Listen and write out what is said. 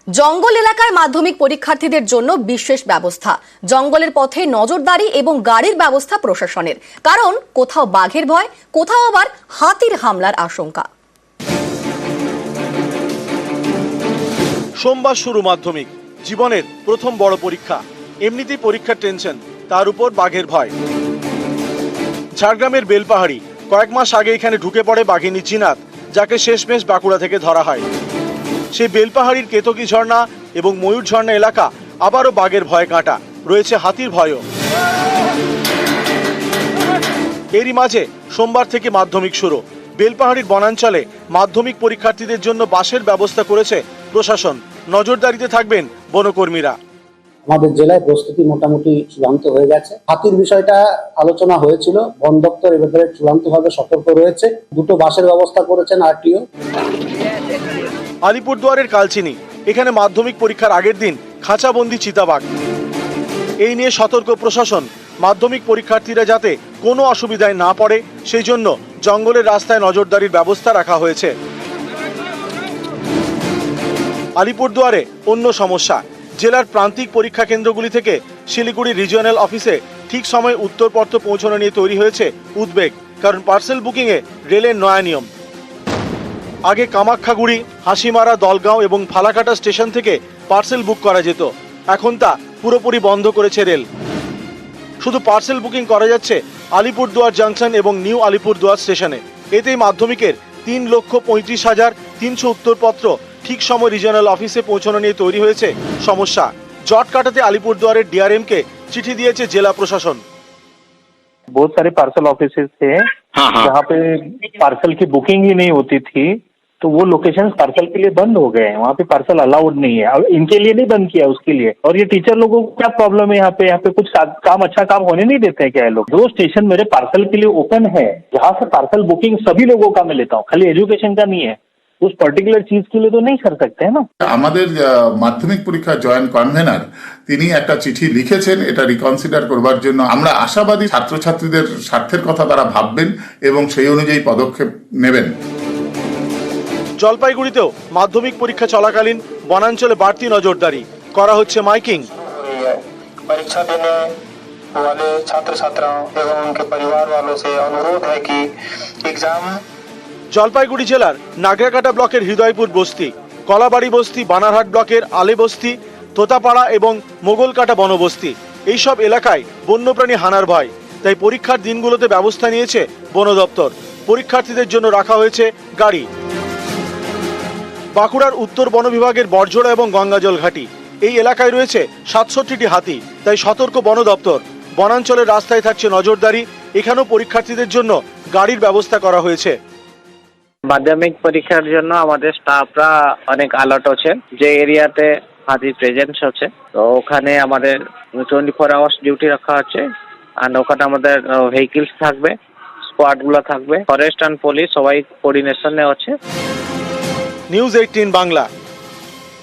জঙ্গল এলাকায় মাধ্যমিক পরীক্ষার্থীদের জন্য বিশেষ ব্যবস্থা। জঙ্গলের পথে নজরদারি এবং গাড়ির ব্যবস্থা প্রশাসনের, কারণ কোথাও বাঘের ভয়, কোথাও আবার হাতির হামলার আশঙ্কা। সোমবার শুরু মাধ্যমিক, জীবনের প্রথম বড় পরীক্ষা। এমনিতেই পরীক্ষার টেনশন, তার উপর বাঘের ভয়। ঝাড়গ্রামের বেলপাহাড়ি, কয়েক মাস আগে এখানে ঢুকে পড়ে বাঘিনী জিনাত, যাকে শেষমেশ বাঁকুড়া থেকে ধরা হয়। সেই বেলপাহাড়ির কেতকী ঝর্ণা এবং ময়ূর ঝর্ণা এলাকা আবারও বাঘের ভয়ে কাঁটা, রয়েছে হাতির ভয়ও। এরই মাঝে সোমবার থেকে মাধ্যমিক শুরু। বেলপাহাড়ির বনাঞ্চলে মাধ্যমিক পরীক্ষার্থীদের জন্য বাসের ব্যবস্থা করেছে প্রশাসন। নজরদারিতে থাকবেন বনকর্মীরা। আমাদের জেলায় প্রস্তুতি মোটামুটি চূড়ান্ত হয়ে গেছে। হাতির বিষয়টা আলোচনা হয়েছিল, বন দপ্তর এ ব্যাপারে চূড়ান্তভাবে সতর্ক রয়েছে। দুটো বাসের ব্যবস্থা করেছেন আরটিও। আলিপুরদুয়ারের কালচিনি, এখানে মাধ্যমিক পরীক্ষার আগের দিন খাঁচাবন্দি চিতাবাঘ। এই নিয়ে সতর্ক প্রশাসন। মাধ্যমিক পরীক্ষার্থীরা যাতে কোনো অসুবিধায় না পড়ে সেই জন্য জঙ্গলের রাস্তায় নজরদারির ব্যবস্থা রাখা হয়েছে। আলিপুরদুয়ারে অন্য সমস্যা। জেলার প্রান্তিক পরীক্ষা কেন্দ্রগুলি থেকে শিলিগুড়ি রিজিওনাল অফিসে ঠিক সময়ে উত্তরপত্র পৌঁছানো নিয়ে তৈরি হয়েছে উদ্বেগ, কারণ পার্সেল বুকিংয়ে রেলের নয়া নিয়ম। আগে কামাখ্যাগুড়ি, হাসিমারা, দলগাঁও এবং ফালাকাটা স্টেশন থেকে পার্সেল বুক করা যেত, এখন তা পুরোপুরি বন্ধ করেছে রেল। শুধু পার্সেল বুকিং করা যাচ্ছে আলিপুরদুয়ার জাংশন এবং নিউ আলিপুরদুয়ার স্টেশনে। এতেই মাধ্যমিকের 3,35,300 উত্তরপত্র ঠিক সময় রিজিওনাল অফিসে পৌঁছানো নিয়ে তৈরি হয়েছে সমস্যা। জট কাটাতে আলিপুরদুয়ারের ডিআরএমকে চিঠি দিয়েছে জেলা প্রশাসন। बहुत सारे पार्सल ऑफिसेज थे जहाँ पे पार्सल की बुकिंग ही नहीं होती थी, तो वो लोकेशंस पार्सल के लिए बंद हो गए हैं। वहाँ पे पार्सल अलाउड नहीं है। अब इनके लिए नहीं बंद किया, उसके लिए। और ये टीचर लोगों को क्या प्रॉब्लम है? यहाँ पे कुछ काम अच्छा काम होने नहीं देते हैं क्या ये लोग? जो स्टेशन मेरे पार्सल के लिए ओपन है, जहाँ से पार्सल बुकिंग सभी लोगों का मैं लेता हूँ, खाली एजुकेशन का नहीं है, उस पर्टिकुलर चीज के लिए तो नहीं कर सकते हैं ना। আমাদের মাধ্যমিক পরীক্ষা জয়েন্ট কনভেনার তিনি একটা চিঠি লিখেছেন এটা রিকনসিডার করবার জন্য। আমরা আশাবাদী ছাত্রছাত্রীদের স্বার্থের কথা তারা ভাববেন এবং সেই অনুযায়ী পদক্ষেপ নেবেন। জলপাইগুড়িতেও মাধ্যমিক পরীক্ষা চলাকালীন বনাঞ্চলে বাড়তি নজরদারি করা হচ্ছে, মাইকিং। परीक्षा देने वाले छात्र छात्राओं एवं उनके परिवार वालों से अनुरोध है कि एग्जाम। জলপাইগুড়ি জেলার নাগরাকাটা ব্লকের হৃদয়পুর বস্তি, কলাবাড়ি বস্তি, বানারহাট ব্লকের আলে বস্তি, তোতাপাড়া এবং মোগলকাটা বনবস্তি, এইসব এলাকায় বন্যপ্রাণী হানার ভয়। তাই পরীক্ষার দিনগুলোতে ব্যবস্থা নিয়েছে বন দপ্তর। পরীক্ষার্থীদের জন্য রাখা হয়েছে গাড়ি। বাঁকুড়ার উত্তর বন বিভাগের বড়জোড়া এবং গঙ্গাজল ঘাটি, এই এলাকায় রয়েছে 67টি হাতি। তাই সতর্ক বন দপ্তর। বনাঞ্চলের রাস্তায় থাকছে নজরদারি। এখানেও পরীক্ষার্থীদের জন্য গাড়ির ব্যবস্থা করা হয়েছে। মাধ্যমিক পরীক্ষার জন্য আমাদের স্টাফরা অনেক অ্যালার্ট আছে। যে এরিয়াতে হাতি প্রেজেন্স আছে, তো ওখানে আমাদের 24 আওয়ার্স ডিউটি রাখা আছে। আর ওখানে আমাদের ভেহিকলস থাকবে, স্কোয়াডগুলো থাকবে, ফরেস্ট অ্যান্ড পুলিশ সবাই কোঅর্ডিনেশনে আছে। নিউজ 18 বাংলা।